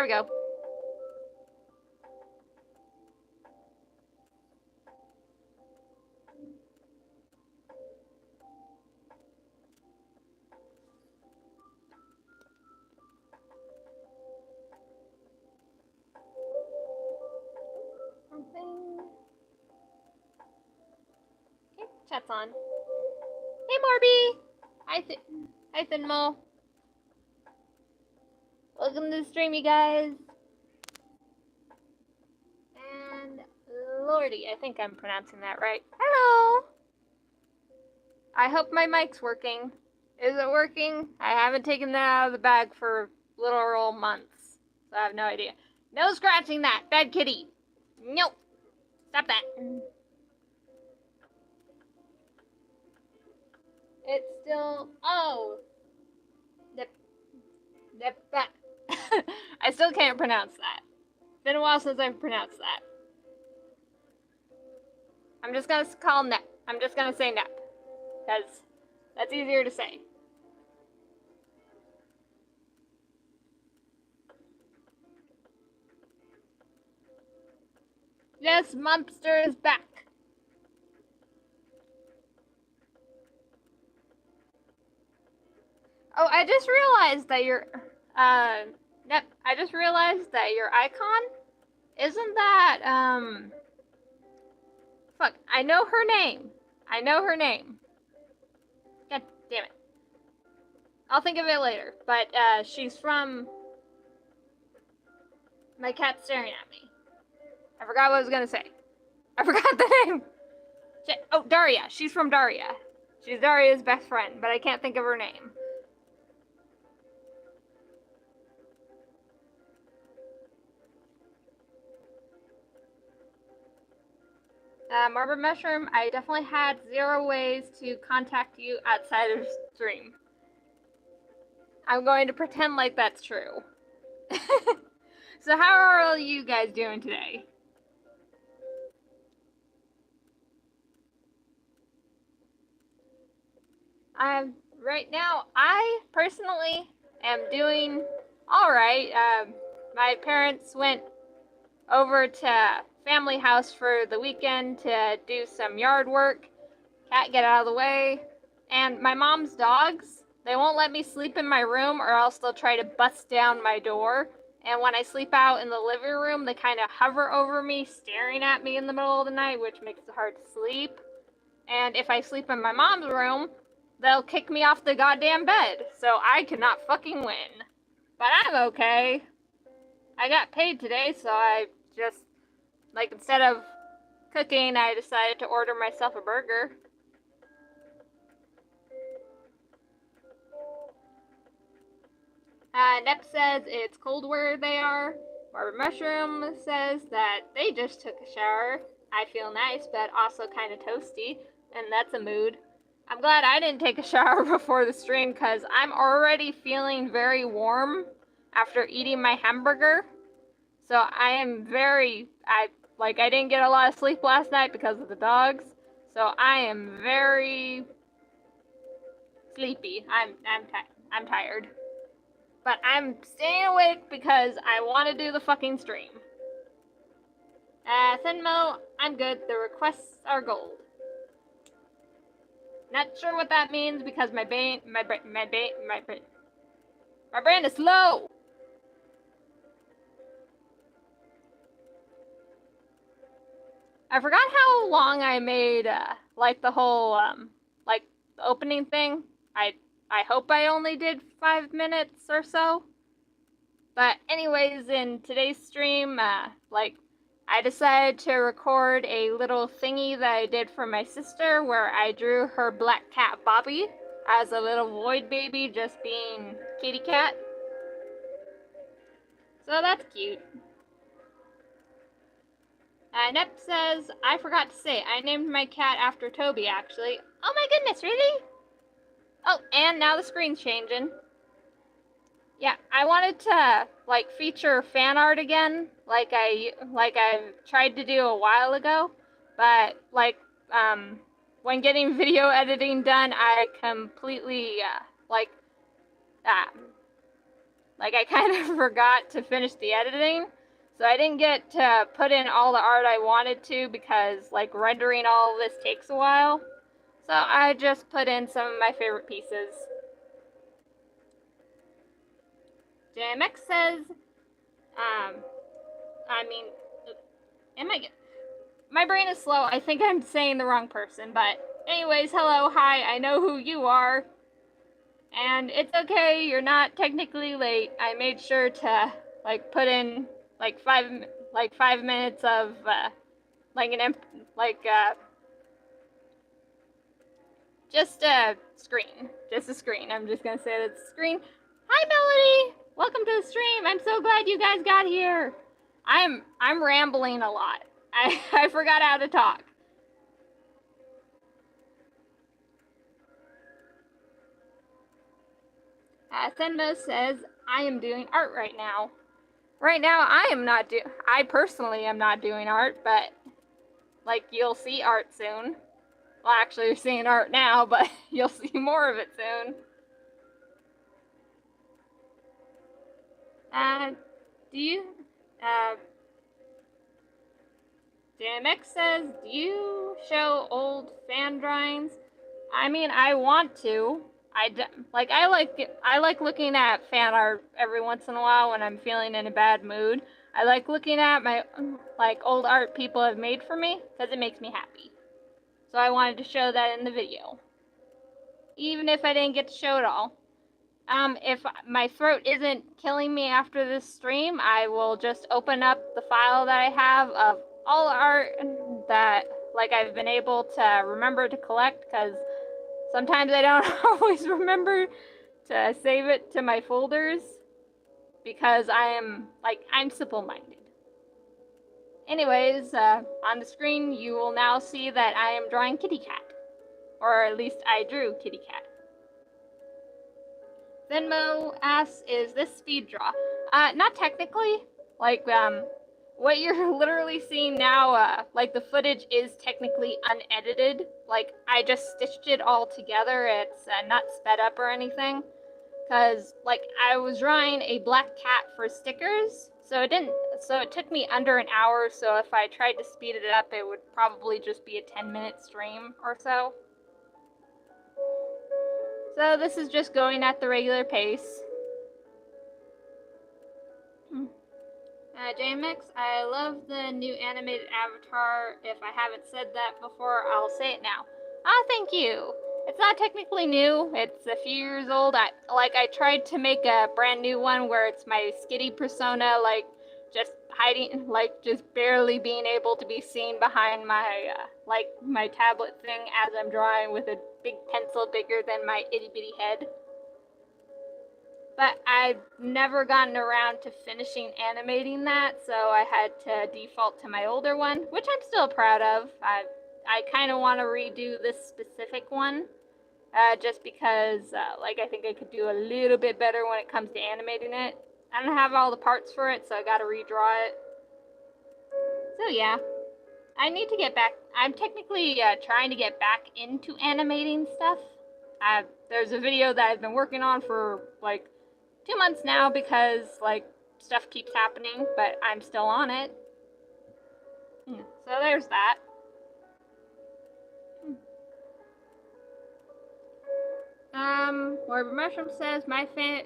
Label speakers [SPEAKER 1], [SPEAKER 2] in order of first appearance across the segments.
[SPEAKER 1] we go. Something. Okay, chat's on. Hey, Morby! Hi, Finmo. Welcome to the stream, you guys. And Lordy, I think I'm pronouncing that right. Hello! I hope my mic's working. Is it working? I haven't taken that out of the bag for literal months, so I have no idea. No scratching that! Bad kitty! Nope! Stop that! It's still... Oh! I still can't pronounce that. Been a while since I've pronounced that. I'm just gonna call Nep. I'm just gonna say Nep. Because that's easier to say. Yes, Monster is back. Oh, I just realized that your Nep, I just realized that your icon isn't that fuck, I know her name. I know her name. God damn it. I'll think of it later. But she's from... My cat's staring at me. I forgot what I was gonna say. I forgot the name. Shit. Oh, Daria. She's from Daria. She's Daria's best friend, but I can't think of her name. Marble Mushroom, I definitely had 0 ways to contact you outside of stream. I'm going to pretend like that's true. So how are all you guys doing today? Right now, I personally am doing alright. My parents went over to family house for the weekend to do some yard work. Cat, get out of the way. And my mom's dogs, they won't let me sleep in my room or else they'll try to bust down my door. And when I sleep out in the living room, they kind of hover over me, staring at me in the middle of the night, which makes it hard to sleep. And if I sleep in my mom's room, they'll kick me off the goddamn bed. So I cannot fucking win. But I'm okay. I got paid today, so I just, like, instead of cooking, I decided to order myself a burger. Nep says it's cold where they are. Marble Mushroom says that they just took a shower. I feel nice, but also kind of toasty, and that's a mood. I'm glad I didn't take a shower before the stream, because I'm already feeling very warm after eating my hamburger. So I am I didn't get a lot of sleep last night because of the dogs. So I am very sleepy. I'm tired. But I'm staying awake because I want to do the fucking stream. Thinmo, I'm good. The requests are gold. Not sure what that means because my brain is slow. I forgot how long I made like the whole like the opening thing. I hope I only did 5 minutes or so. But anyways, in today's stream, like I decided to record a little thingy that I did for my sister where I drew her black cat Bobby as a little void baby just being kitty cat. So that's cute. Nep says, I forgot to say, I named my cat after Toby, actually. Oh my goodness, really? Oh, and now the screen's changing. Yeah, I wanted to, like, feature fan art again, like I tried to do a while ago. But, like, when getting video editing done, I completely, like I kind of forgot to finish the editing. So I didn't get to put in all the art I wanted to because like rendering all of this takes a while. So I just put in some of my favorite pieces. JMX says, I mean, my brain is slow. I think I'm saying the wrong person, but anyways, hello, hi, I know who you are. And it's okay, you're not technically late. I made sure to like put in like 5 minutes of just a screen. I'm just gonna say that's a screen. Hi Melody, welcome to the stream. I'm so glad you guys got here. I'm rambling a lot. I forgot how to talk. Thenmo says, I am doing art right now. Right now, I personally am not doing art, but like you'll see art soon. Well, actually, you're seeing art now, but you'll see more of it soon. JMX says, do you show old fan drawings? I mean, I want to. I like looking at fan art every once in a while when I'm feeling in a bad mood. I like looking at my like old art people have made for me because it makes me happy. So I wanted to show that in the video, even if I didn't get to show it all. If my throat isn't killing me after this stream, I will just open up the file that I have of all the art that like I've been able to remember to collect, because sometimes I don't always remember to save it to my folders because I'm simple-minded. Anyways, on the screen you will now see that I am drawing Kitty Cat, or at least I drew Kitty Cat. Venmo asks, is this speed draw? Not technically. Like, what you're literally seeing now, like the footage is technically unedited. Like, I just stitched it all together. It's not sped up or anything. Cause like I was drawing a black cat for stickers, so it took me under an hour. So if I tried to speed it up, it would probably just be a 10-minute stream or so. So this is just going at the regular pace. JMX, I love the new animated avatar. If I haven't said that before, I'll say it now. Thank you. It's not technically new. It's a few years old. I tried to make a brand new one where it's my skitty persona, like just hiding, like just barely being able to be seen behind my my tablet thing as I'm drawing with a big pencil bigger than my itty bitty head. But I've never gotten around to finishing animating that, so I had to default to my older one, which I'm still proud of. I kind of want to redo this specific one, just because, I think I could do a little bit better when it comes to animating it. I don't have all the parts for it, so I gotta redraw it. So yeah, I need to get back. I'm technically trying to get back into animating stuff. There's a video that I've been working on for 2 months now because stuff keeps happening, but I'm still on it. So there's that. Morbid Mushroom says, my fave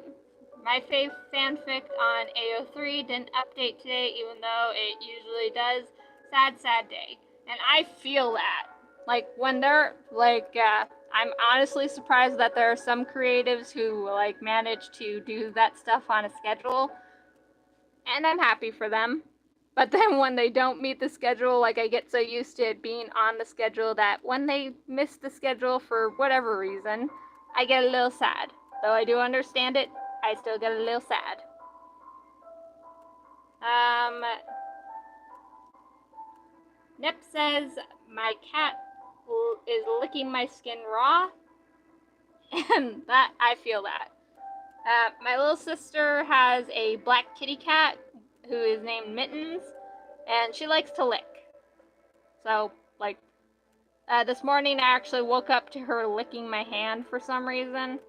[SPEAKER 1] fanfic on AO3 didn't update today, even though it usually does. Sad day. And I feel that. When they're, I'm honestly surprised that there are some creatives who, manage to do that stuff on a schedule. And I'm happy for them. But then when they don't meet the schedule, I get so used to it being on the schedule that when they miss the schedule for whatever reason, I get a little sad. Though I do understand it, I still get a little sad. Nep says, my cat is licking my skin raw. And that, I feel that. My little sister has a black kitty cat who is named Mittens, and she likes to lick. So, this morning I actually woke up to her licking my hand for some reason.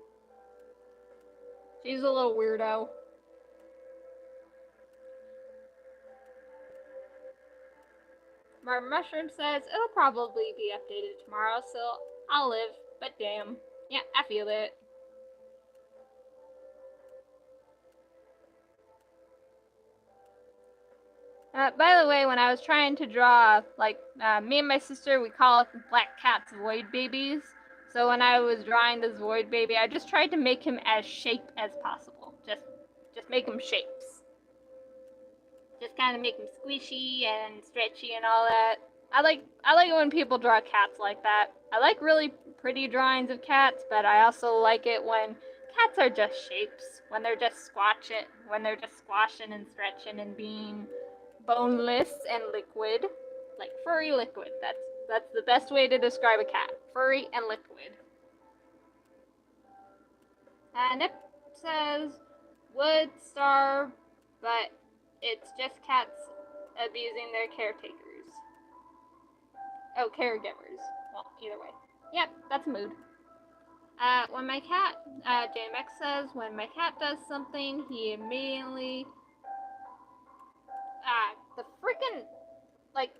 [SPEAKER 1] She's a little weirdo. Mushroom says it'll probably be updated tomorrow, so I'll live. But damn, yeah, I feel it. By the way, when I was trying to draw, like, me and my sister, we call it black cats void babies. So when I was drawing this void baby, I just tried to make him as shaped as possible. Just make him shapes. Just kind of make him squishy and stretchy and all that. I like it when people draw cats like that. I like really pretty drawings of cats, but I also like it when cats are just shapes. When they're just squashing and stretching and being boneless and liquid, like furry liquid. That's the best way to describe a cat. Furry and liquid. And it says would starve, but it's just cats abusing their caretakers. Oh, caregivers. Well, either way. Yep, that's a mood. When my cat, JMX says, when my cat does something, he immediately, the freaking, like,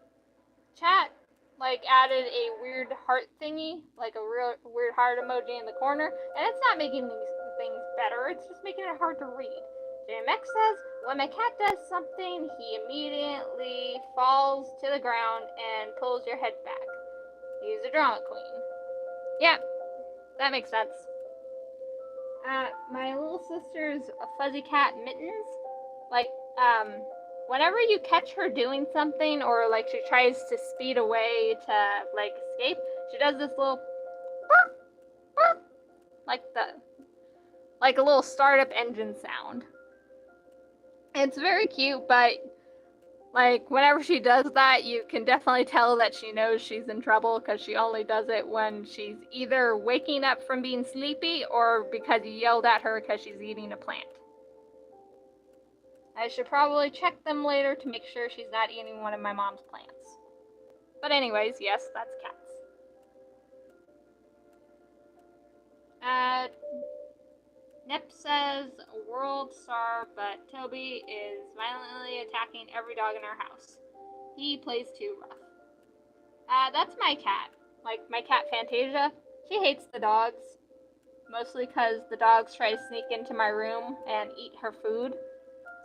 [SPEAKER 1] chat, like, added a weird heart thingy, like a real weird heart emoji in the corner, and it's not making these things better, it's just making it hard to read. JMX says, when my cat does something, he immediately falls to the ground and pulls your head back. He's a drama queen. Yeah, that makes sense. My little sister's fuzzy cat, Mittens, like, whenever you catch her doing something or, like, she tries to speed away to, like, escape, she does this little like a little startup engine sound. It's very cute, but, like, whenever she does that, you can definitely tell that she knows she's in trouble because she only does it when she's either waking up from being sleepy or because you yelled at her because she's eating a plant. I should probably check them later to make sure she's not eating one of my mom's plants. But anyways, yes, that's cats. Nip says, world star, but Toby is violently attacking every dog in our house. He plays too rough. That's my cat. Like, my cat Fantasia. She hates the dogs. Mostly because the dogs try to sneak into my room and eat her food.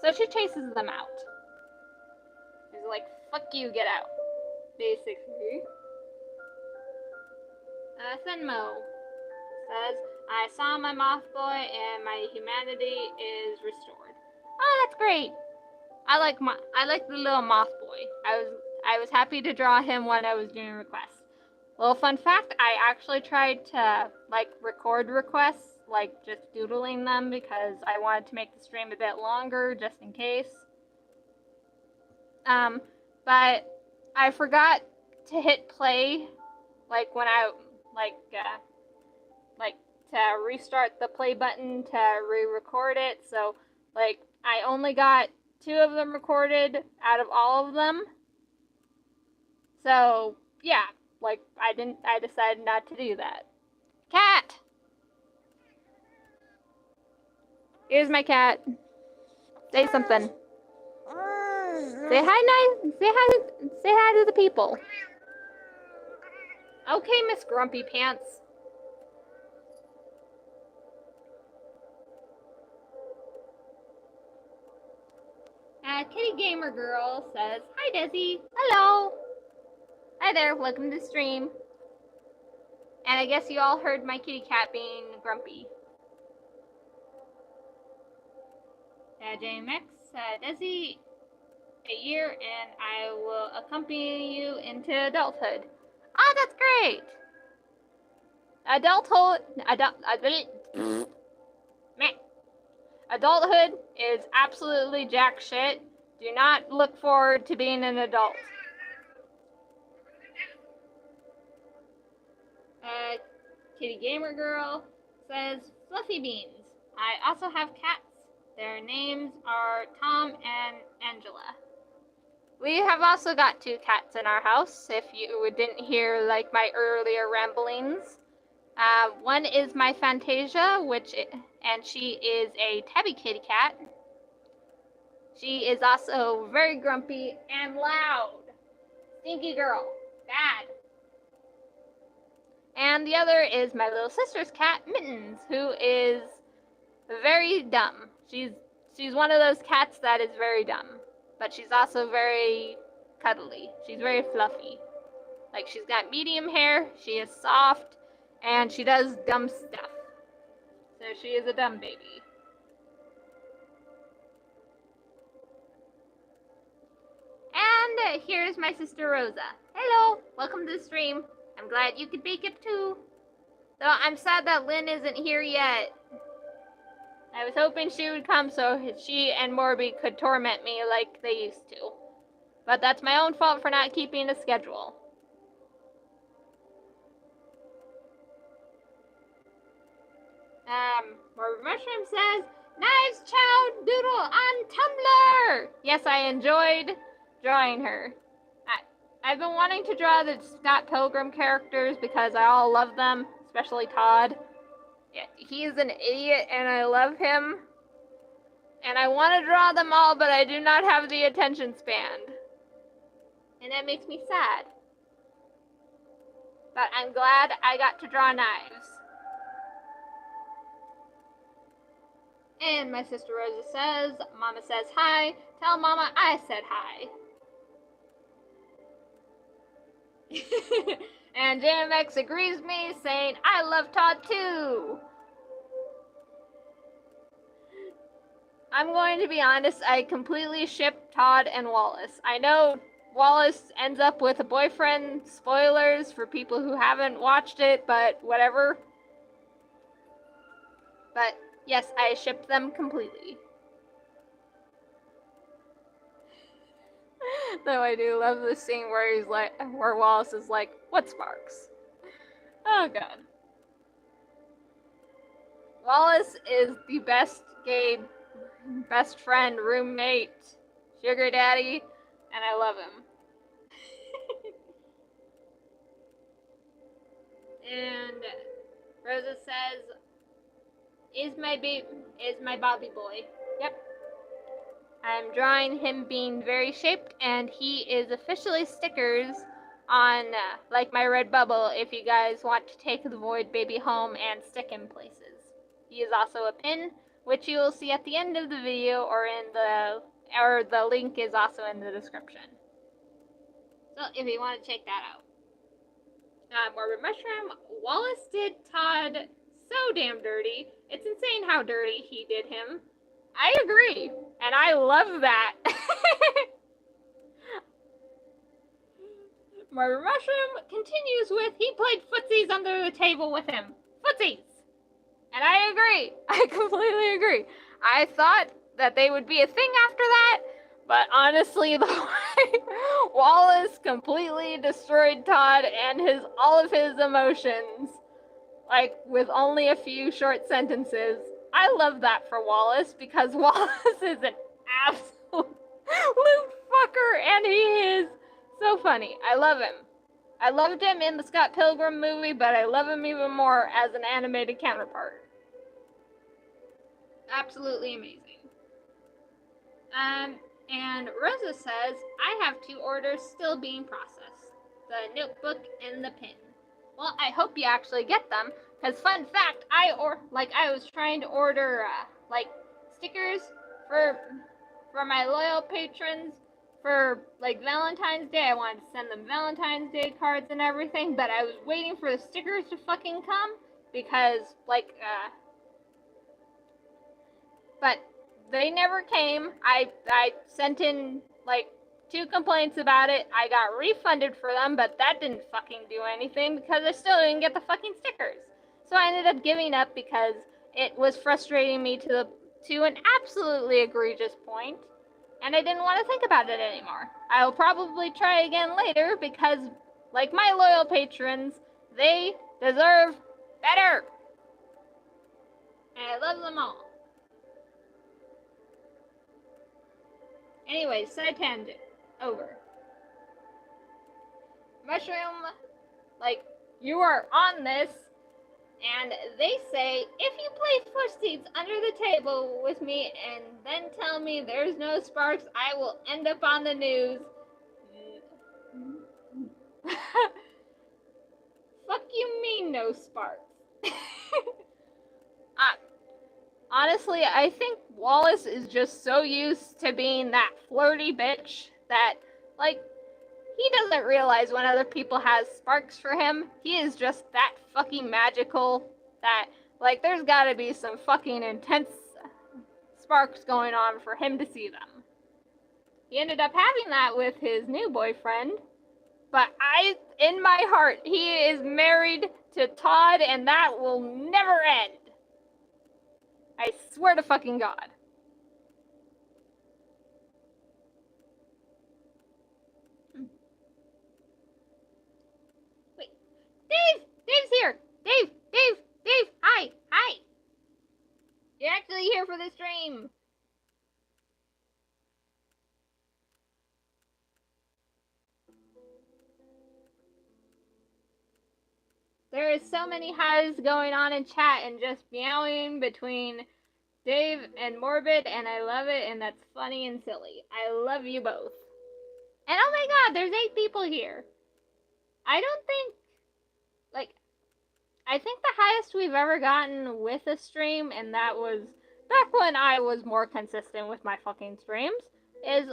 [SPEAKER 1] So she chases them out. She's like, fuck you, get out. Basically. Senmo says, I saw my moth boy and my humanity is restored. Oh, that's great. I like the little moth boy. I was happy to draw him when I was doing requests. Little fun fact, I actually tried to, like, record requests, like, just doodling them because I wanted to make the stream a bit longer just in case. But I forgot to hit play, like, when I, like, to restart the play button to re-record it. So, like, I only got 2 of them recorded out of all of them. So, yeah, like, I decided not to do that. Cat! Here's my cat. Say something. Say hi to the people. Okay, Miss Grumpy Pants. Kitty Gamer Girl says, hi Desi. Hello. Hi there, welcome to the stream. And I guess you all heard my kitty cat being grumpy. JMX, Desi, a year and I will accompany you into adulthood. Oh, that's great. Adulthood is absolutely jack shit. Do not look forward to being an adult. Kitty Gamer Girl says, Fluffy Beans. I also have cats. Their names are Tom and Angela. We have also got 2 cats in our house, if you didn't hear, like, my earlier ramblings. One is my Fantasia, and she is a tabby kitty cat. She is also very grumpy and loud. Stinky girl. Bad. And the other is my little sister's cat, Mittens, who is very dumb. She's one of those cats that is very dumb. But she's also very cuddly. She's very fluffy. Like, she's got medium hair, she is soft, and she does dumb stuff. So she is a dumb baby. And here's my sister Rosa. Hello, welcome to the stream. I'm glad you could make it too. Though I'm sad that Lynn isn't here yet. I was hoping she would come so she and Morby could torment me like they used to. But that's my own fault for not keeping a schedule. Morby Mushroom says, nice chow doodle on Tumblr! Yes, I enjoyed drawing her. I've been wanting to draw the Scott Pilgrim characters because I all love them, especially Todd. Yeah, he's an idiot and I love him. And I want to draw them all, but I do not have the attention span. And that makes me sad. But I'm glad I got to draw knives. And my sister Rosa says, Mama says hi. Tell Mama I said hi. And JMX agrees with me, saying, I love Todd too. I'm going to be honest, I completely ship Todd and Wallace. I know Wallace ends up with a boyfriend. Spoilers for people who haven't watched it, but whatever. But yes, I ship them completely. Though I do love the scene where he's like, where Wallace is like, "What sparks?" Oh god. Wallace is the best gay, best friend, roommate, sugar daddy, and I love him. And Rosa says, "Is my Bobby boy?" Yep. I'm drawing him being very shaped, and he is officially stickers on, like my RedBubble, if you guys want to take the Void Baby home and stick him places. He is also a pin, which you will see at the end of the video, or the link is also in the description. So if you want to check that out. Morbid Mushroom, Wallace did Todd so damn dirty. It's insane how dirty he did him. I agree, and I love that. Morbid Mushroom continues with, he played footsies under the table with him. Footsies! And I agree. I completely agree. I thought that they would be a thing after that, but honestly, the way Wallace completely destroyed Todd and all of his emotions, like with only a few short sentences. I love that for Wallace, because Wallace is an absolute fucker, and he is so funny. I love him. I loved him in the Scott Pilgrim movie, but I love him even more as an animated counterpart. Absolutely amazing. And Rosa says, I have 2 orders still being processed. The notebook and the pin. Well, I hope you actually get them, because fun fact, I was trying to order, like, stickers for my loyal patrons for, like, Valentine's Day. I wanted to send them Valentine's Day cards and everything, but I was waiting for the stickers to fucking come, because, like, but they never came. I sent in, like, 2 complaints about it. I got refunded for them, but that didn't fucking do anything because I still didn't get the fucking stickers. So I ended up giving up because it was frustrating me to an absolutely egregious point, and I didn't want to think about it anymore. I'll probably try again later because, like my loyal patrons, they deserve better. And I love them all. Anyways, side tangent. Over. Mushroom, like, you are on this, and they say, if you play footsies under the table with me and then tell me there's no sparks, I will end up on the news. Fuck you mean no sparks? uh, Honestly, I think Wallace is just so used to being that flirty bitch that, like, he doesn't realize when other people has sparks for him. He is just that fucking magical that, like, there's gotta be some fucking intense sparks going on for him to see them. He ended up having that with his new boyfriend, but in my heart, he is married to Todd, and that will never end. I swear to fucking God. Wait, Dave! Dave's here! Dave! Hi! You're actually here for this stream. There is so many highs going on in chat and just meowing between Dave and Morbid, and I love it, and that's funny and silly. I love you both. And oh my god, there's 8 people here. I don't think, like, I think the highest we've ever gotten with a stream, and that was back when I was more consistent with my fucking streams, is,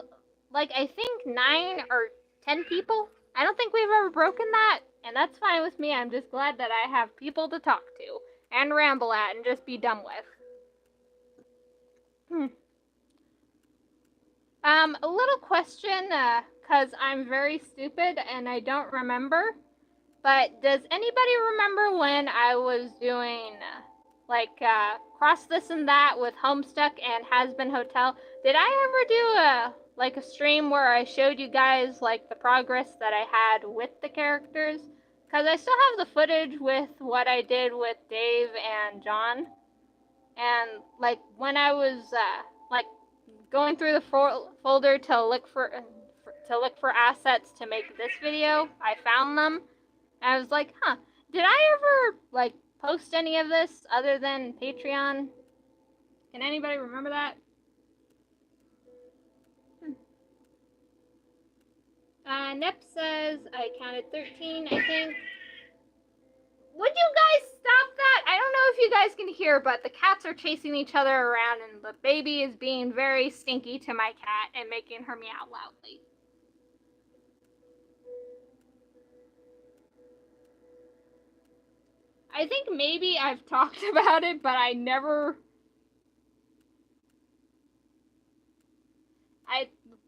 [SPEAKER 1] like, I think 9 or 10 people. I don't think we've ever broken that, and that's fine with me. I'm just glad that I have people to talk to and ramble at and just be done with. A little question, because I'm very stupid and I don't remember, but does anybody remember when I was doing, Cross This and That with Homestuck and Has Been Hotel? Did I ever do a stream where I showed you guys, like, the progress that I had with the characters? Because I still have the footage with what I did with Dave and John. And, like, when I was, going through the folder to look for assets to make this video, I found them. And I was like, huh, did I ever, like, post any of this other than Patreon? Can anybody remember that? Nep says I counted 13, I think. Would you guys stop that? I don't know if you guys can hear, but the cats are chasing each other around, and the baby is being very stinky to my cat and making her meow loudly. I think maybe I've talked about it, but I never...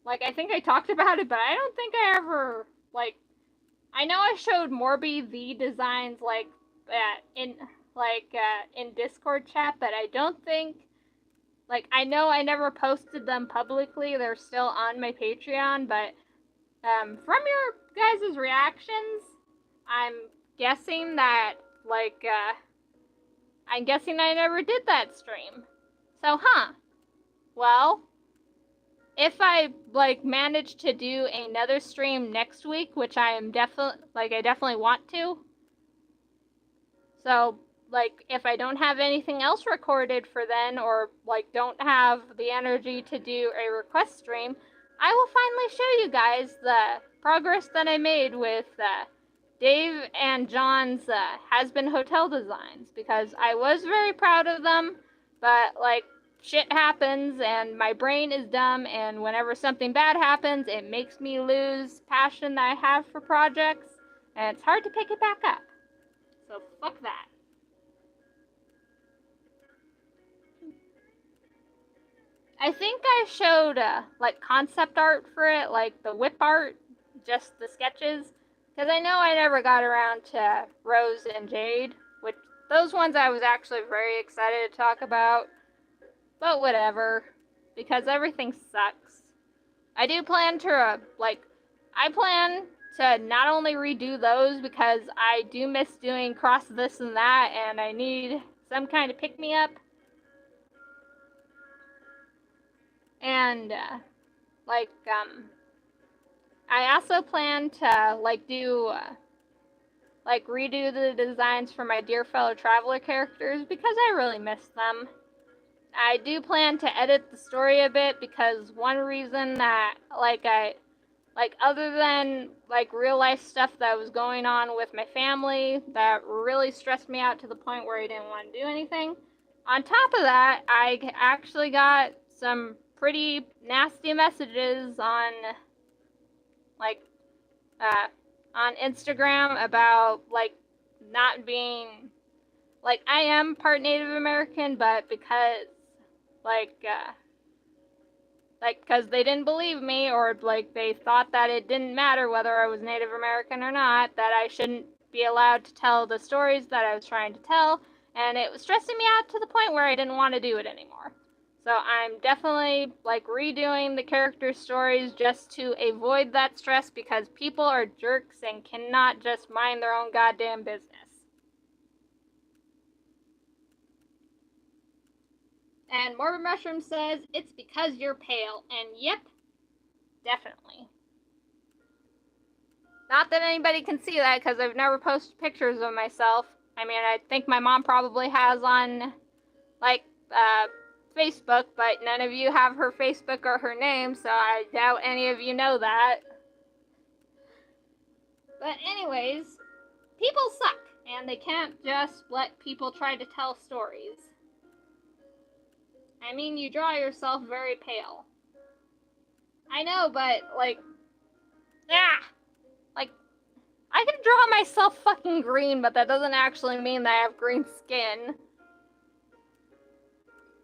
[SPEAKER 1] I think I talked about it, but I don't think I ever, I know I showed Morby the designs, in Discord chat, but I don't think, I know I never posted them publicly. They're still on my Patreon, but, from your guys' reactions, I'm guessing that, I'm guessing I never did that stream. So, well, if I, manage to do another stream next week, which I am I definitely want to. So, if I don't have anything else recorded for then, or, don't have the energy to do a request stream, I will finally show you guys the progress that I made with, Dave and John's, Has Been Hotel designs, because I was very proud of them, but, shit happens, and my brain is dumb, and whenever something bad happens, it makes me lose passion that I have for projects, and it's hard to pick it back up. So fuck that. I think I showed, concept art for it, the whip art, just the sketches, because I know I never got around to Rose and Jade, which those ones I was actually very excited to talk about. But whatever, because everything sucks. I do plan to, I plan to not only redo those, because I do miss doing Cross This and That, and I need some kind of pick-me-up. And, I also plan to, redo the designs for my Dear Fellow Traveler characters, because I really miss them. I do plan to edit the story a bit, because one reason that, like, other than, like, real life stuff that was going on with my family that really stressed me out to the point where I didn't want to do anything. On top of that, I actually got some pretty nasty messages on, like, on Instagram about, like, not being, like, I am part Native American, but because, like, because they didn't believe me, or, like, they thought that it didn't matter whether I was Native American or not, that I shouldn't be allowed to tell the stories that I was trying to tell, and it was stressing me out to the point where I didn't want to do it anymore. So I'm definitely, like, redoing the character stories just to avoid that stress, because people are jerks and cannot just mind their own goddamn business. And Morbid Mushroom says, it's because you're pale. And yep, definitely. Not that anybody can see that, because I've never posted pictures of myself. I mean, I think my mom probably has on, like, Facebook, but none of you have her Facebook or her name, so I doubt any of you know that. But anyways, people suck, and they can't just let people try to tell stories. I mean, you draw yourself very pale. I know, but, like, like, I can draw myself fucking green, but that doesn't actually mean that I have green skin.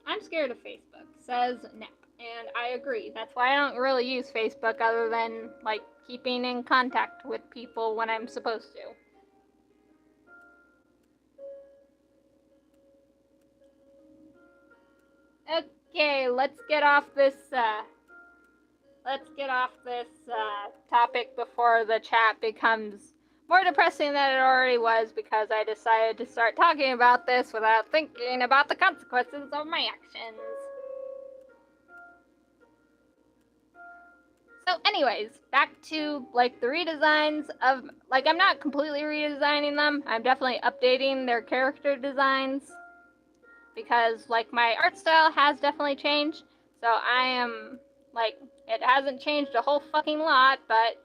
[SPEAKER 1] I'm scared of Facebook, says Nep, and I agree. That's why I don't really use Facebook other than, like, keeping in contact with people when I'm supposed to. Okay, let's get off this topic before the chat becomes more depressing than it already was, because I decided to start talking about this without thinking about the consequences of my actions. So anyways, back to, like, the redesigns of, like, I'm not completely redesigning them. I'm definitely updating their character designs, because, like, my art style has definitely changed. So I am, like, it hasn't changed a whole fucking lot, but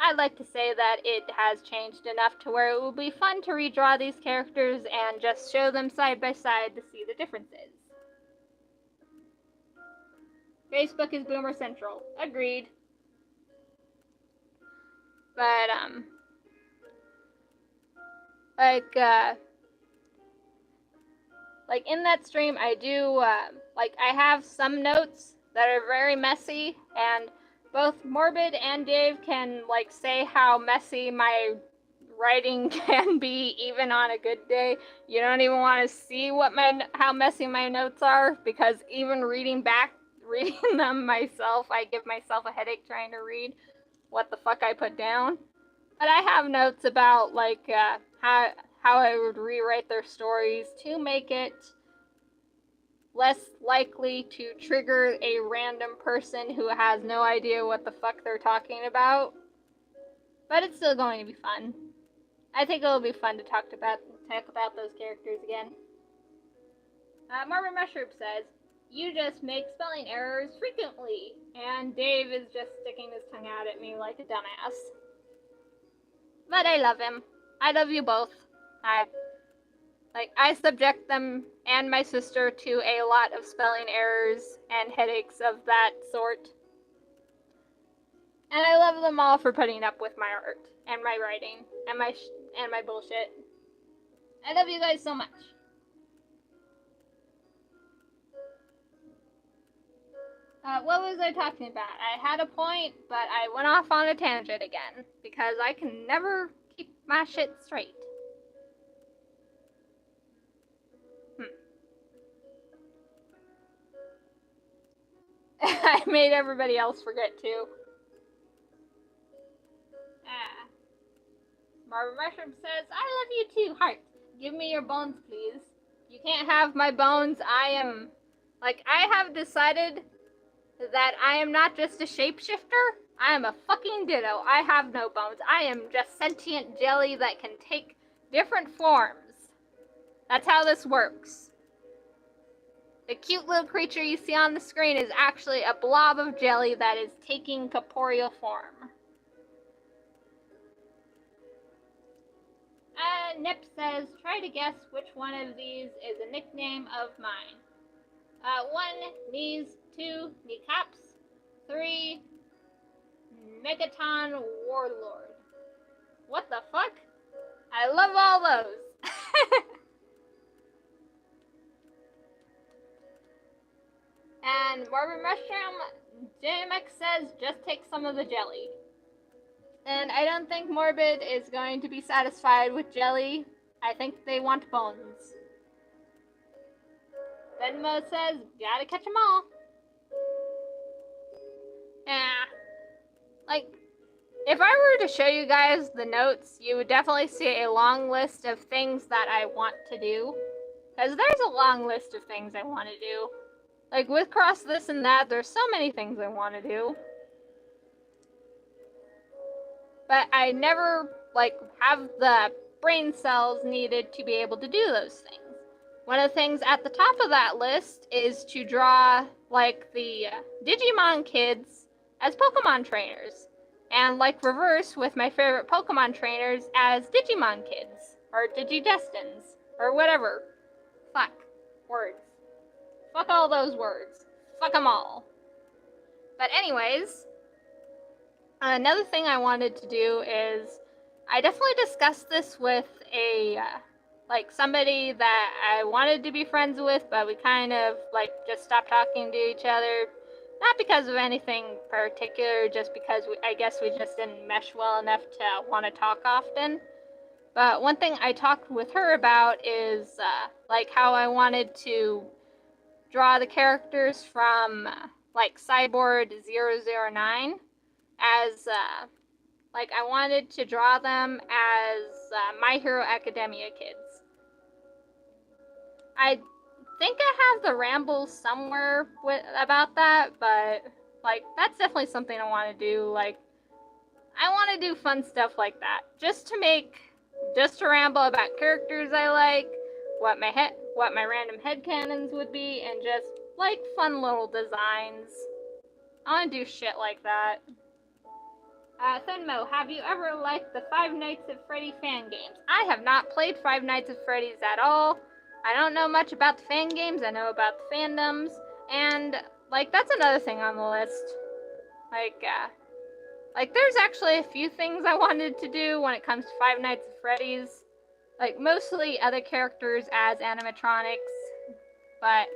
[SPEAKER 1] I'd like to say that it has changed enough to where it will be fun to redraw these characters and just show them side by side to see the differences. Facebook is Boomer Central. Agreed. But, like, in that stream, I do, like, I have some notes that are very messy, and both Morbid and Dave can, like, say how messy my writing can be even on a good day. You don't even want to see how messy my notes are, because even reading them myself, I give myself a headache trying to read what the fuck I put down. But I have notes about, like, how I would rewrite their stories to make it less likely to trigger a random person who has no idea what the fuck they're talking about. But it's still going to be fun. I think it'll be fun to talk about those characters again. Marvin Mushroom says, you just make spelling errors frequently. And Dave is just sticking his tongue out at me like a dumbass. But I love him. I love you both. I subject them and my sister to a lot of spelling errors and headaches of that sort. And I love them all for putting up with my art and my writing and my bullshit. I love you guys so much. What was I talking about? I had a point, but I went off on a tangent again, because I can never keep my shit straight. I made everybody else forget too. Marvin Mushroom says, I love you too, heart. Give me your bones, please. You can't have my bones. I have decided that I am not just a shapeshifter. I am a fucking ditto. I have no bones. I am just sentient jelly that can take different forms. That's how this works. The cute little creature you see on the screen is actually a blob of jelly that is taking corporeal form. Nip says, try to guess which one of these is a nickname of mine. 1, knees. 2, kneecaps. 3, Megaton Warlord. What the fuck? I love all those. And Morbid Mushroom, JMX says, just take some of the jelly. And I don't think Morbid is going to be satisfied with jelly. I think they want bones. Venmo says, gotta catch them all. Like, if I were to show you guys the notes, you would definitely see a long list of things that I want to do. Because there's a long list of things I want to do. Like, with cross this and that, there's so many things I want to do. But I never, like, have the brain cells needed to be able to do those things. One of the things at the top of that list is to draw, like, the Digimon kids as Pokemon trainers. And, like, reverse with my favorite Pokemon trainers as Digimon kids. Or Digidestins. Or whatever. Fuck. Words. Fuck all those words. Fuck them all. But anyways, another thing I wanted to do is, I definitely discussed this with a, like, somebody that I wanted to be friends with, but we kind of, like, just stopped talking to each other. Not because of anything particular, just because I guess we just didn't mesh well enough to want to talk often. But one thing I talked with her about is, like, how I wanted to draw the characters from, like, Cyborg 009 as, like, I wanted to draw them as My Hero Academia kids. I think I have the rambles somewhere about that, but, like, that's definitely something I want to do. Like, I want to do fun stuff like that, just to ramble about characters I like, what my random headcanons would be, and just, like, fun little designs. I want to do shit like that. Thunmo, have you ever liked the Five Nights at Freddy fan games? I have not played Five Nights at Freddy's at all. I don't know much about the fan games. I know about the fandoms. And, like, that's another thing on the list. Like, there's actually a few things I wanted to do when it comes to Five Nights at Freddy's. Like, mostly other characters as animatronics. But,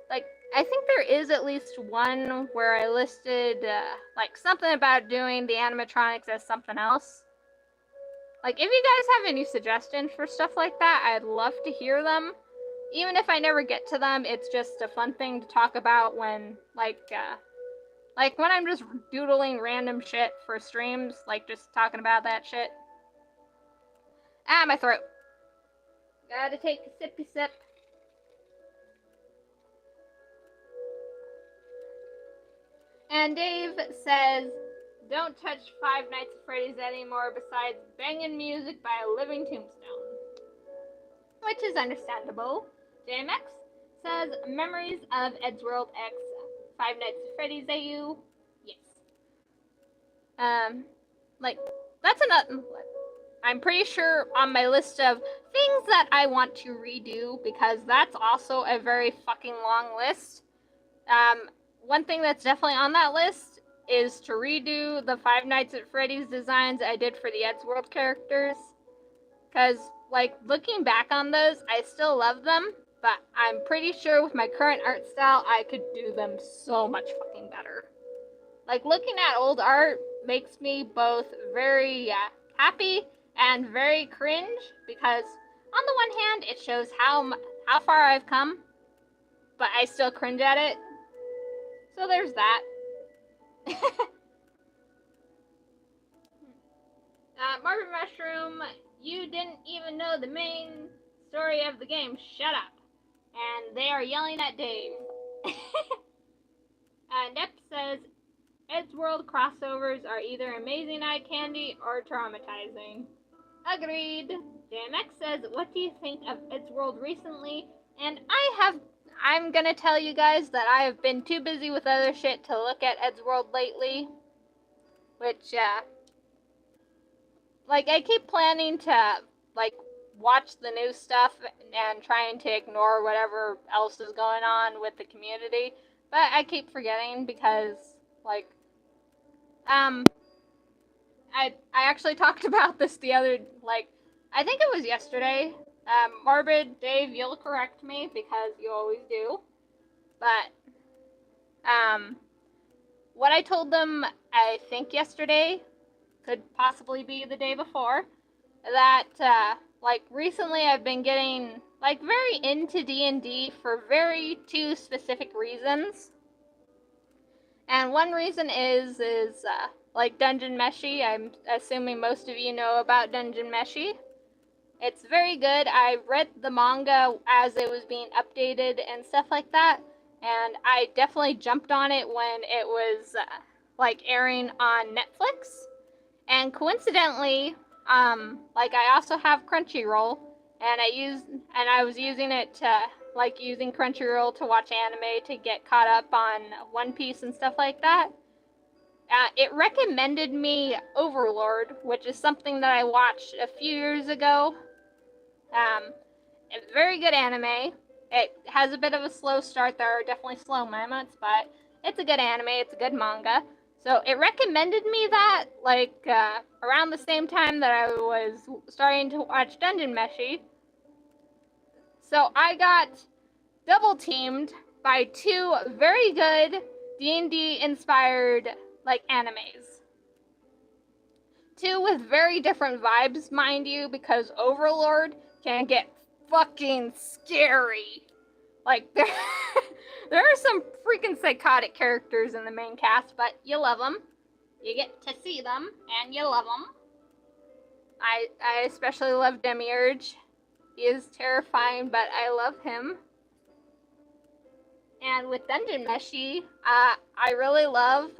[SPEAKER 1] like, I think there is at least one where I listed, like, something about doing the animatronics as something else. Like, if you guys have any suggestions for stuff like that, I'd love to hear them. Even if I never get to them, it's just a fun thing to talk about when, like when I'm just doodling random shit for streams, like, just talking about that shit. Ah, my throat. Gotta take a sippy sip. And Dave says, don't touch Five Nights at Freddy's anymore besides banging music by a living tombstone. Which is understandable. JMX says, memories of Eddsworld X, Five Nights at Freddy's AU. Yes. Like, that's another, I'm pretty sure on my list of things that I want to redo, because that's also a very fucking long list. One thing that's definitely on that list is to redo the Five Nights at Freddy's designs I did for the Eddsworld characters. Because, like, looking back on those, I still love them, but I'm pretty sure with my current art style, I could do them so much fucking better. Like, looking at old art makes me both very happy and very cringe, because on the one hand, it shows how far I've come, but I still cringe at it. So there's that. Morbid Mushroom, you didn't even know the main story of the game. Shut up. And they are yelling at Dave. Nep says, Eddsworld crossovers are either amazing eye candy or traumatizing. Agreed. JMX says, what do you think of Eddsworld recently? And I'm gonna tell you guys that I have been too busy with other shit to look at Eddsworld lately. Which, like, I keep planning to, like watch the new stuff and trying to ignore whatever else is going on with the community. But I keep forgetting because, like, I actually talked about this the other, like, I think it was yesterday. Morbid Dave, you'll correct me because you always do. But, what I told them, I think yesterday, could possibly be the day before, that, like, recently I've been getting, like, very into D&D for very two specific reasons. And one reason is like Dungeon Meshi. I'm assuming most of you know about Dungeon Meshi. It's very good. I read the manga as it was being updated and stuff like that, and I definitely jumped on it when it was like airing on Netflix. And coincidentally, like I also have Crunchyroll, and I was using it to, like, using Crunchyroll to watch anime to get caught up on One Piece and stuff like that. It recommended me Overlord, which is something that I watched a few years ago. It's very good anime. It has a bit of a slow start. There are definitely slow moments, but it's a good anime. It's a good manga. So it recommended me that, like, around the same time that I was starting to watch Dungeon Meshi. So I got double teamed by two very good D&D inspired, like, animes. Two with very different vibes, mind you, because Overlord can get fucking scary. Like, there are some freaking psychotic characters in the main cast, but you love them. You get to see them, and you love them. I especially love Demiurge. He is terrifying, but I love him. And with Dungeon Meshi, I really love,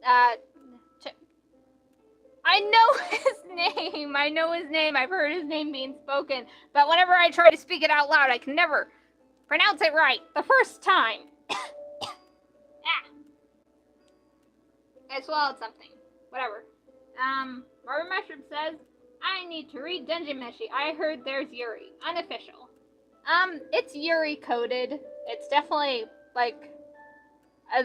[SPEAKER 1] I know his name. I know his name. I've heard his name being spoken, but whenever I try to speak it out loud, I can never pronounce it right the first time. I swallowed something. Whatever. Marvin Mushroom says, I need to read Dungeon Meshi. I heard there's Yuri. Unofficial. It's Yuri coded. It's definitely, like,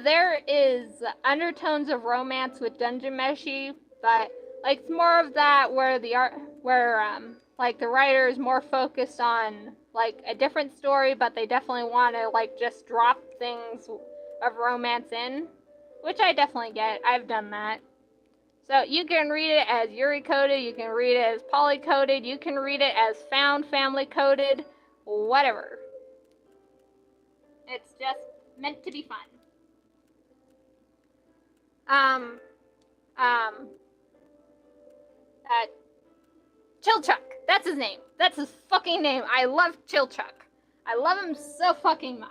[SPEAKER 1] there is undertones of romance with Dungeon Meshi, but, like, it's more of that where like, the writer is more focused on, like, a different story, but they definitely want to, like, just drop things of romance in, which I definitely get. I've done that. So you can read it as Yuri coded, you can read it as poly coded, you can read it as found family coded, whatever. It's just meant to be fun. Chillchuck. That's his name. That's his fucking name. I love Chillchuck. I love him so fucking much.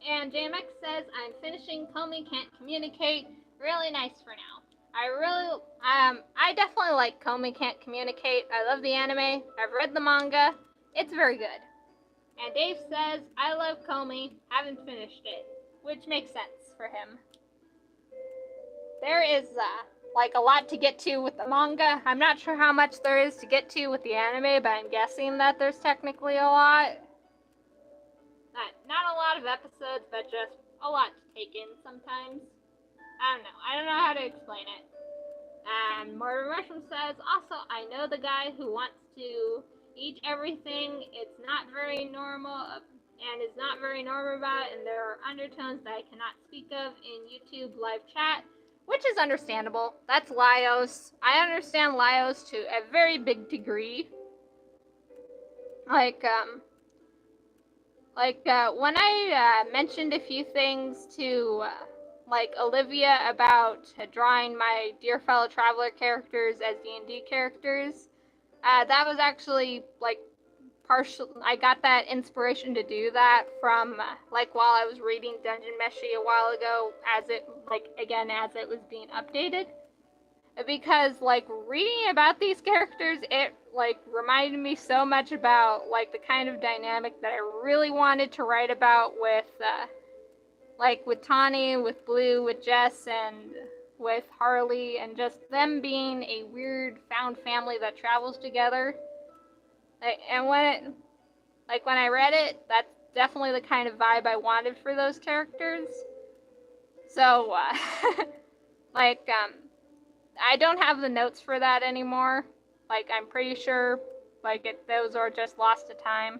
[SPEAKER 1] And JMX says, I'm finishing Comey Can't Communicate. Really nice for now. I definitely like Comey Can't Communicate. I love the anime. I've read the manga. It's very good. And Dave says, I love Comey. Haven't finished it. Which makes sense for him. There is, like, a lot to get to with the manga. I'm not sure how much there is to get to with the anime, but I'm guessing that there's technically a lot. Not a lot of episodes, but just a lot to take in sometimes. I don't know how to explain it. And Morgan Rusham says, also, I know the guy who wants to eat everything. It's not very normal, and is not very normal about it, and there are undertones that I cannot speak of in YouTube live chat, which is understandable. That's Laios. I understand Laios to a very big degree. When I mentioned a few things to, like, Olivia about drawing my Dear Fellow Traveler characters as D&D characters, that was actually, like, I got that inspiration to do that from, like, while I was reading Dungeon Meshi a while ago, as it was being updated. Because, like, reading about these characters, it, like, reminded me so much about, like, the kind of dynamic that I really wanted to write about with, like, with Tawny, with Blue, with Jess, and, with Harley and just them being a weird found family that travels together. And when I read it, that's definitely the kind of vibe I wanted for those characters. So, I don't have the notes for that anymore. Like, I'm pretty sure, those are just lost to time.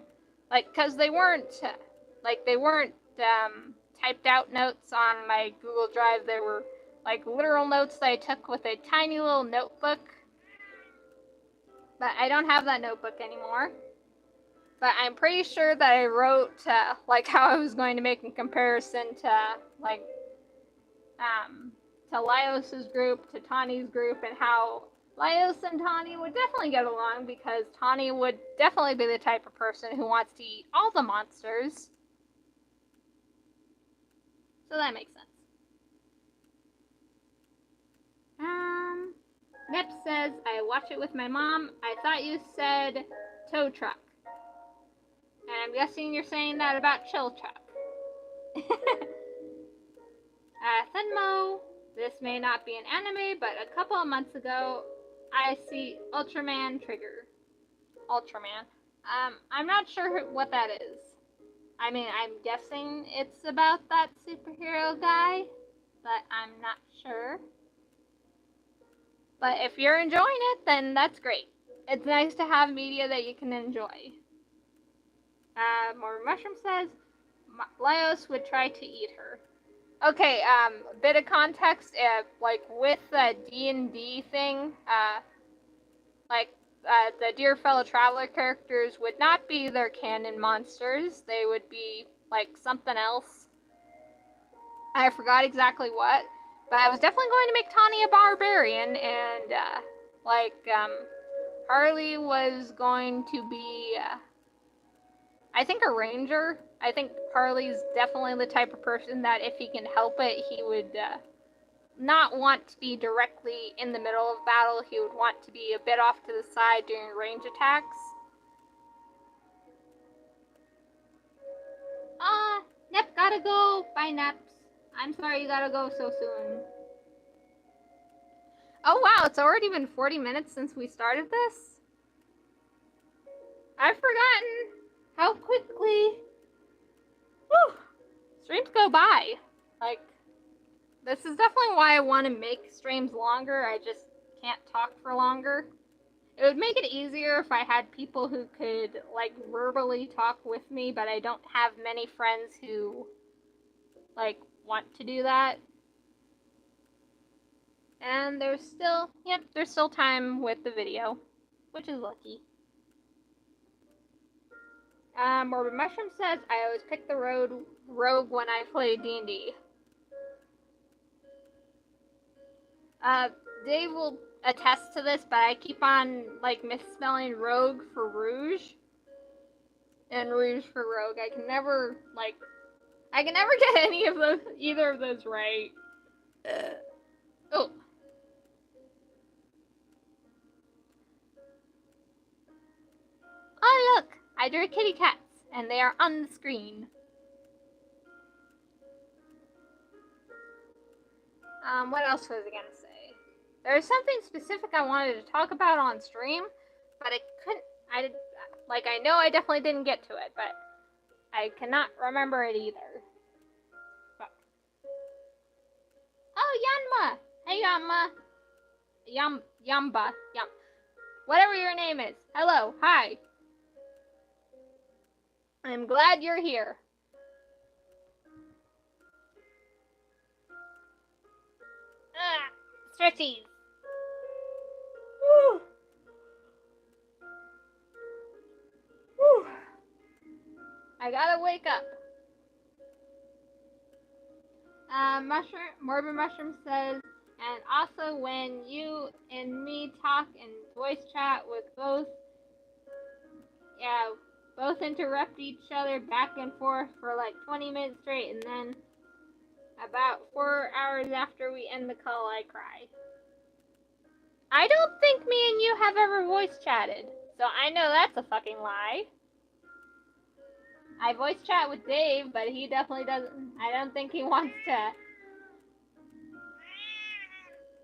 [SPEAKER 1] Like, cause they weren't typed out notes on my Google Drive. They were, like, literal notes that I took with a tiny little notebook. But I don't have that notebook anymore. But I'm pretty sure that I wrote, how I was going to make a comparison to, to Laios's group, to Tawny's group, and how Laios and Tawny would definitely get along, because Tawny would definitely be the type of person who wants to eat all the monsters. So that makes sense. Nip says, I watched it with my mom. I thought you said tow truck. And I'm guessing you're saying that about chill truck. Thenmo, this may not be an anime, but a couple of months ago, I see Ultraman trigger. Ultraman. I'm not sure what that is. I mean, I'm guessing it's about that superhero guy, but I'm not sure. But if you're enjoying it, then that's great. It's nice to have media that you can enjoy. More Mushroom says, Laios would try to eat her. Okay, bit of context, with the D&D thing, the Dear Fellow Traveler characters would not be their canon monsters. They would be, something else. I forgot exactly what, but I was definitely going to make Tawny a barbarian, and, Harley was going to be, I think a ranger. I think Harley's definitely the type of person that if he can help it, he would, not want to be directly in the middle of battle. He would want to be a bit off to the side during range attacks. Nep gotta go. Bye, Neps. I'm sorry you gotta go so soon. Oh wow, it's already been 40 minutes since we started this? I've forgotten how quickly streams go by. This is definitely why I want to make streams longer. I just can't talk for longer. It would make it easier if I had people who could, verbally talk with me, but I don't have many friends who, want to do that. And there's still time with the video, which is lucky. Morbid Mushroom says, I always pick the rogue when I play D&D. Dave will attest to this, but I keep on, misspelling rogue for rouge. And rouge for rogue. I can never get either of those right. Oh. Oh, look! I drew kitty cats, and they are on the screen. What else was I gonna say? There's something specific I wanted to talk about on stream, but I couldn't. I know I definitely didn't get to it, but I cannot remember it either. But. Oh, Yanma! Hey, Yanma! Yamba. Whatever your name is. Hello. Hi. I'm glad you're here. Stretchies. Woo. Woo. I gotta wake up. Morbid Mushroom says, and also when you and me talk in voice chat with both interrupt each other back and forth for 20 minutes straight, and then about 4 hours after we end the call, I cry. I don't think me and you have ever voice chatted, so I know that's a fucking lie. I voice chat with Dave, but he definitely doesn't. I don't think he wants to.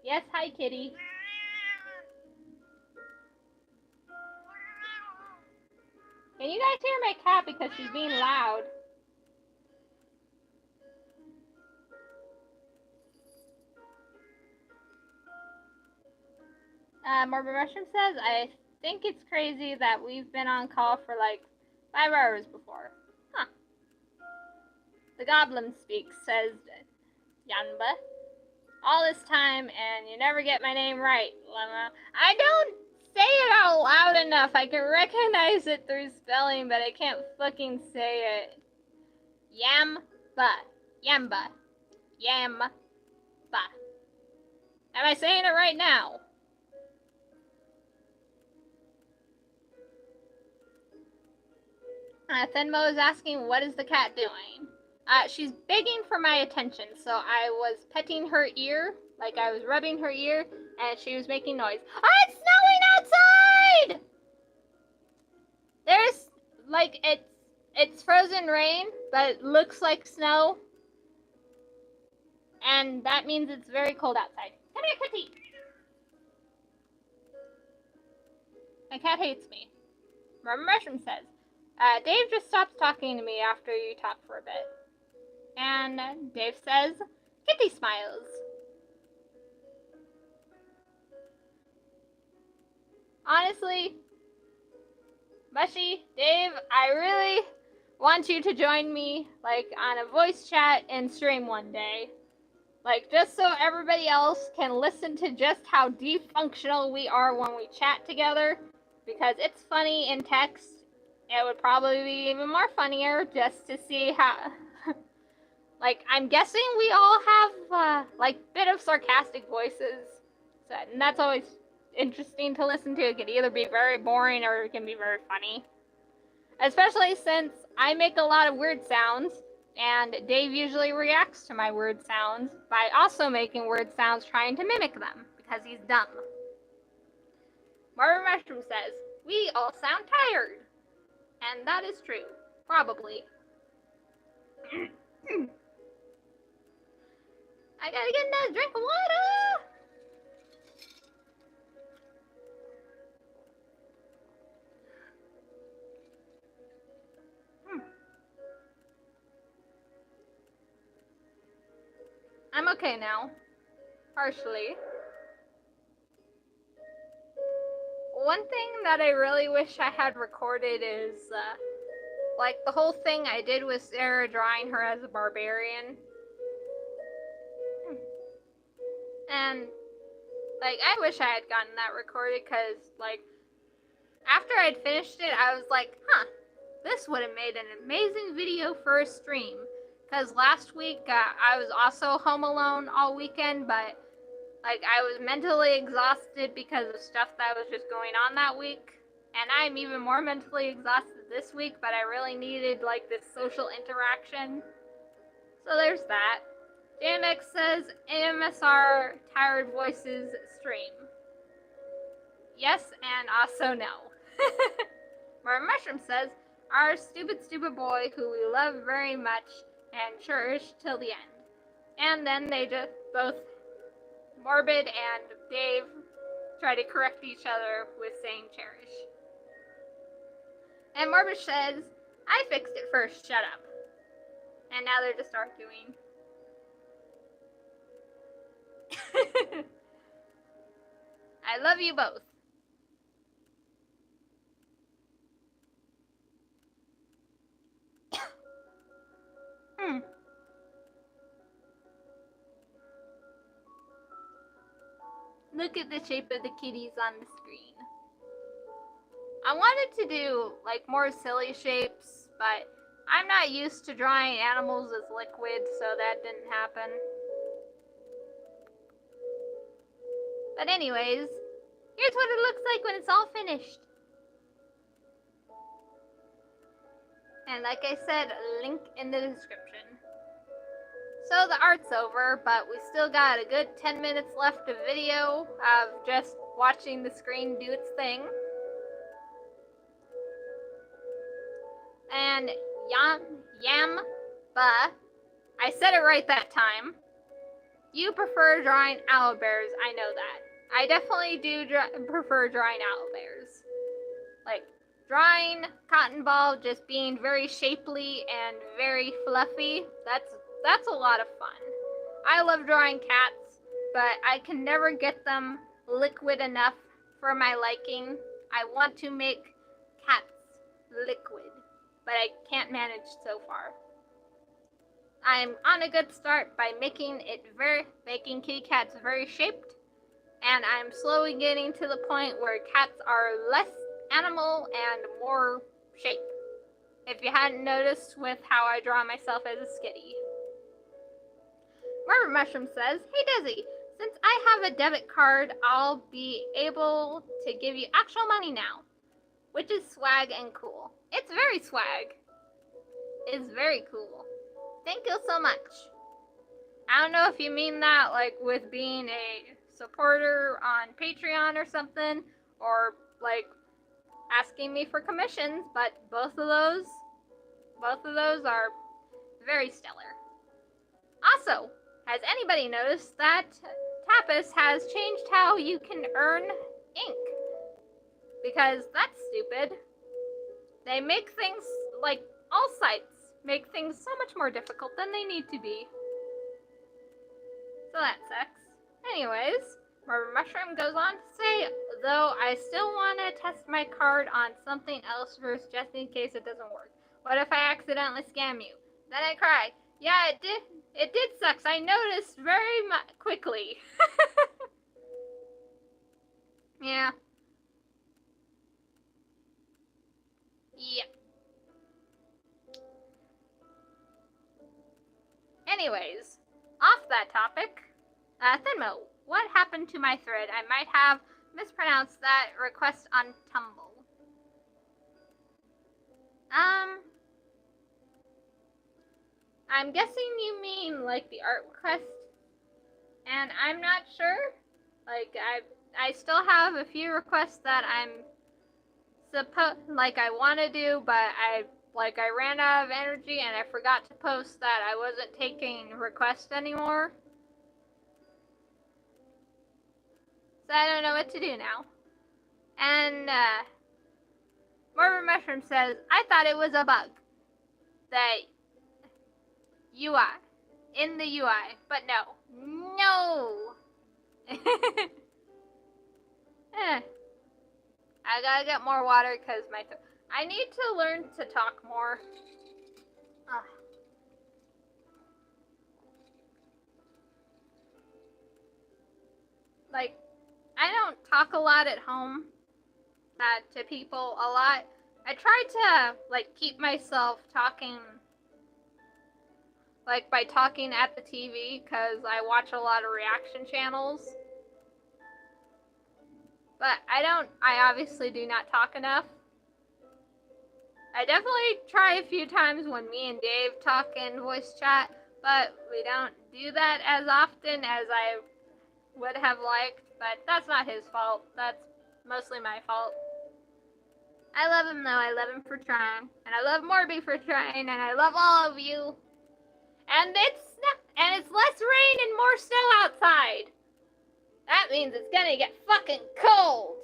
[SPEAKER 1] Yes, hi, kitty. Can you guys hear my cat because she's being loud? Morbid Mushroom says, I think it's crazy that we've been on call for like 5 hours before. Huh. The Goblin speaks, says Yanba. All this time and you never get my name right, Lemma. I don't say it out loud enough. I can recognize it through spelling, but I can't fucking say it. Yamba. Yamba. Yamba. Am I saying it right now? Thenmo is asking, what is the cat doing? She's begging for my attention, so I was petting her ear, like I was rubbing her ear, and she was making noise. Oh, it's snowing outside! There's, like, it's frozen rain, but it looks like snow. And that means it's very cold outside. Come here, kitty! My cat hates me. Mushroom says, Dave just stops talking to me after you talk for a bit. And Dave says, Kitty smiles. Honestly, Mushy, Dave, I really want you to join me, like, on a voice chat and stream one day. Like, just so everybody else can listen to just how dysfunctional we are when we chat together. Because it's funny in text. It would probably be even more funnier just to see how... Like, I'm guessing we all have, like, bit of sarcastic voices. So, and that's always interesting to listen to. It can either be very boring or it can be very funny. Especially since I make a lot of weird sounds, and Dave usually reacts to my weird sounds by also making weird sounds trying to mimic them, because he's dumb. Morbid Mushroom says, we all sound tired. And that is true. Probably. I gotta get a nice drink of water! I'm okay now. Partially. One thing that I really wish I had recorded is, like, the whole thing I did with Sarah drawing her as a barbarian. And, like, I wish I had gotten that recorded, because, like, after I'd finished it, I was like, huh, this would have made an amazing video for a stream. Because last week, I was also home alone all weekend, but, like, I was mentally exhausted because of stuff that was just going on that week. And I'm even more mentally exhausted this week, but I really needed, like, this social interaction. So there's that. JMX says, AMSR Tired Voices stream. Yes, and also no. Morbid Mushroom says, our stupid boy who we love very much and cherish till the end. And then they just both, Morbid and Dave, try to correct each other with saying cherish. And Morbid says, I fixed it first, shut up. And now they're just arguing. I love you both. Look at the shape of the kitties on the screen. I wanted to do, like, more silly shapes, but I'm not used to drawing animals as liquid, so that didn't happen. But anyways, here's what it looks like when it's all finished. And like I said, link in the description. So the art's over, but we still got a good 10 minutes left of video of just watching the screen do its thing. And Yamba, I said it right that time. You prefer drawing owlbears, I know that. I definitely do prefer drawing owlbears. Like, drawing cotton ball just being very shapely and very fluffy, that's a lot of fun. I love drawing cats, but I can never get them liquid enough for my liking. I want to make cats liquid, but I can't manage so far. I'm on a good start by making kitty cats very shaped, and I'm slowly getting to the point where cats are less animal and more shape. If you hadn't noticed with how I draw myself as a skitty. Marvin Mushroom says, "Hey Desi, since I have a debit card, I'll be able to give you actual money now," which is swag and cool. It's very swag. It's very cool. Thank you so much. I don't know if you mean that like with being a supporter on Patreon or something, or like asking me for commissions, but both of those are very stellar. Also, has anybody noticed that Tapas has changed how you can earn ink? Because that's stupid. They make things, like all sites, make things so much more difficult than they need to be. So that sucks. Anyways, Marvin Mushroom goes on to say, though I still want to test my card on something else first just in case it doesn't work. What if I accidentally scam you? Then I cry. Yeah, it did. It did suck. I noticed very quickly. Yeah. Yep. Anyways, off that topic, Thenmo, what happened to my thread? I might have mispronounced that request on Tumblr. I'm guessing you mean like the art request, and I'm not sure. Like I still have a few requests that I want to do, but I ran out of energy and I forgot to post that I wasn't taking requests anymore. So I don't know what to do now. And Marvin Mushroom says, I thought it was a bug. The UI. In the UI. But no. No! I gotta get more water because I need to learn to talk more. Ugh. Like, I don't talk a lot at home to people a lot. I try to keep myself talking by talking at the TV because I watch a lot of reaction channels. But I obviously do not talk enough. I definitely try a few times when me and Dave talk in voice chat, but we don't do that as often as I would have liked, but that's not his fault. That's mostly my fault. I love him though. I love him for trying, and I love Morby for trying, and I love all of you. And it's less rain and more snow outside. That means it's gonna get fucking cold.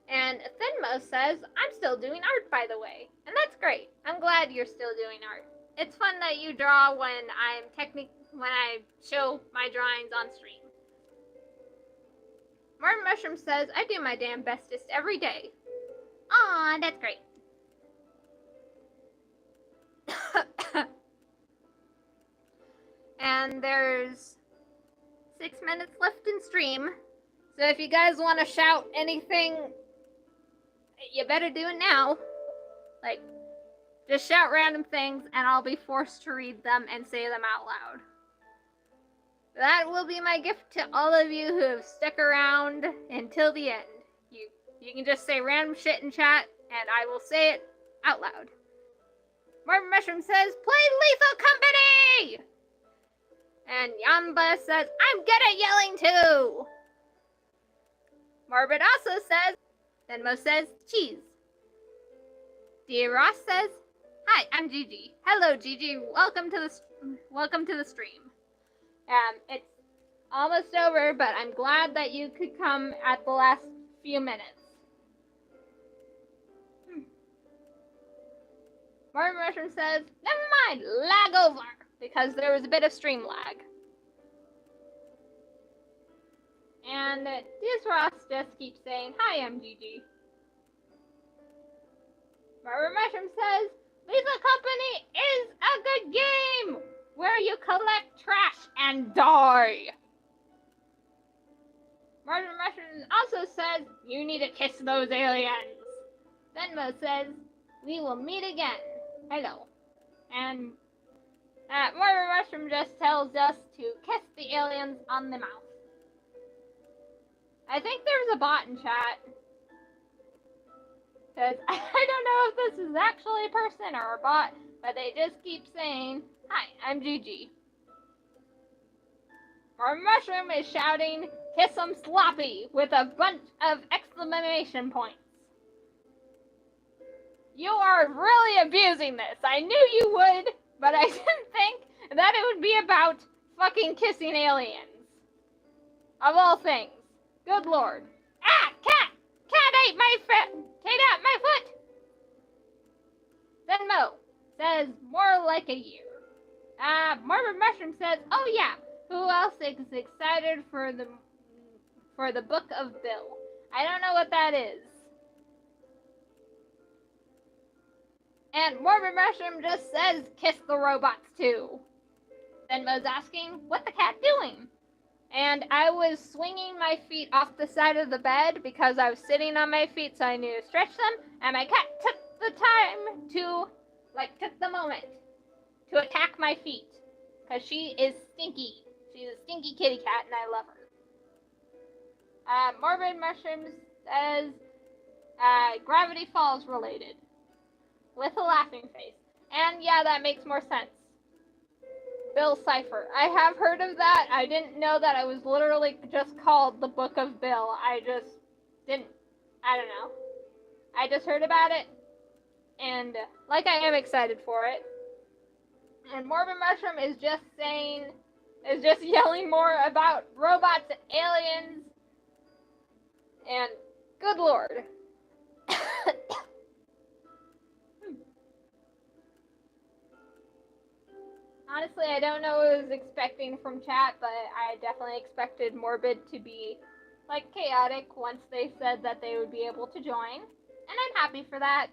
[SPEAKER 1] And Thenmo says, I'm still doing art, by the way. And that's great. I'm glad you're still doing art. It's fun that you draw when I show my drawings on stream. Martin Mushroom says, I do my damn bestest every day. Aw, that's great. And there's 6 minutes left in stream. So if you guys want to shout anything, you better do it now. Just shout random things and I'll be forced to read them and say them out loud. That will be my gift to all of you who have stuck around until the end. You can just say random shit in chat and I will say it out loud. Martin Mushroom says, play Lethal Company! And Yamba says, I'm good at yelling too! Morbid also says, Venmo says, cheese. Dear Ross says, hi, I'm Gigi. Hello, Gigi. Welcome to the stream. It's almost over, but I'm glad that you could come at the last few minutes. Marvin Mushroom says, never mind, lag over, because there was a bit of stream lag. And Diaz Ross just keeps saying, hi, MGG. Marvin Mushroom says, Lethal Company is a good game where you collect trash and die. Marvin Mushroom also says, you need to kiss those aliens. Venmo says, we will meet again. Hello. And Marvin Mushroom just tells us to kiss the aliens on the mouth. I think there's a bot in chat. Because I don't know if this is actually a person or a bot, but they just keep saying, hi, I'm Gigi. Marvin Mushroom is shouting, kiss 'em sloppy, with a bunch of exclamation points. You are really abusing this. I knew you would, but I didn't think that it would be about fucking kissing aliens. Of all things. Good lord. Ah, cat! Cat ate my foot! Ate out my foot! Venmo says, more like a year. Marvin Mushroom says, oh yeah, who else is excited for the Book of Bill? I don't know what that is. And Marvin Mushroom just says, kiss the robots too. Venmo's asking, what the cat doing? And I was swinging my feet off the side of the bed because I was sitting on my feet so I knew to stretch them. And my cat took the time to, took the moment to attack my feet. Because she is stinky. She's a stinky kitty cat and I love her. Marvin Mushroom says, Gravity Falls related. With a laughing face. And yeah, that makes more sense. Bill Cipher. I have heard of that. I didn't know that it was literally just called the Book of Bill. I don't know. I just heard about it, and I am excited for it. And Morbid Mushroom is just yelling more about robots and aliens, and good lord. Honestly, I don't know what I was expecting from chat, but I definitely expected Morbid to be, chaotic once they said that they would be able to join. And I'm happy for that.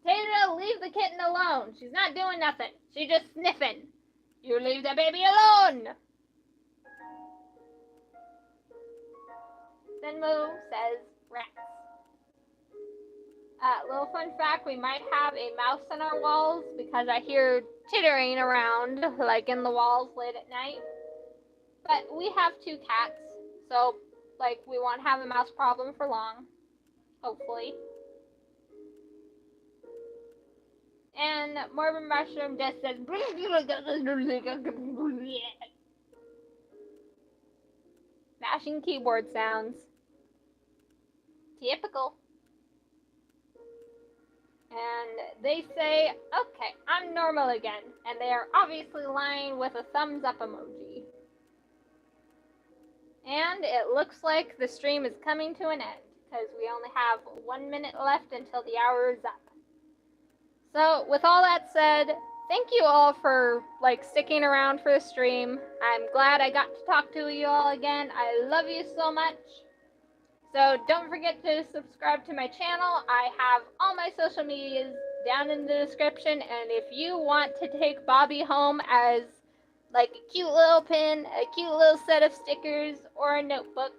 [SPEAKER 1] Taylor, leave the kitten alone. She's not doing nothing. She's just sniffing. You leave the baby alone. Venmo says rats. Little fun fact, we might have a mouse on our walls because I hear chittering around, in the walls late at night. But we have 2 cats, so, we won't have a mouse problem for long. Hopefully. And Morbid Mushroom just says, mashing keyboard sounds. Typical. And they say, okay, I'm normal again. And they are obviously lying with a thumbs up emoji. And it looks like the stream is coming to an end, because we only have 1 minute left until the hour is up. So, with all that said, thank you all for, sticking around for the stream. I'm glad I got to talk to you all again. I love you so much. So don't forget to subscribe to my channel. I have all my social medias down in the description, and if you want to take Bobby home as a cute little pin, a cute little set of stickers, or a notebook,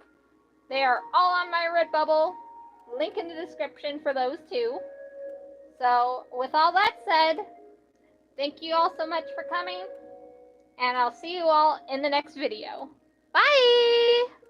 [SPEAKER 1] they are all on my RedBubble. Link in the description for those too. So with all that said, thank you all so much for coming, and I'll see you all in the next video. Bye!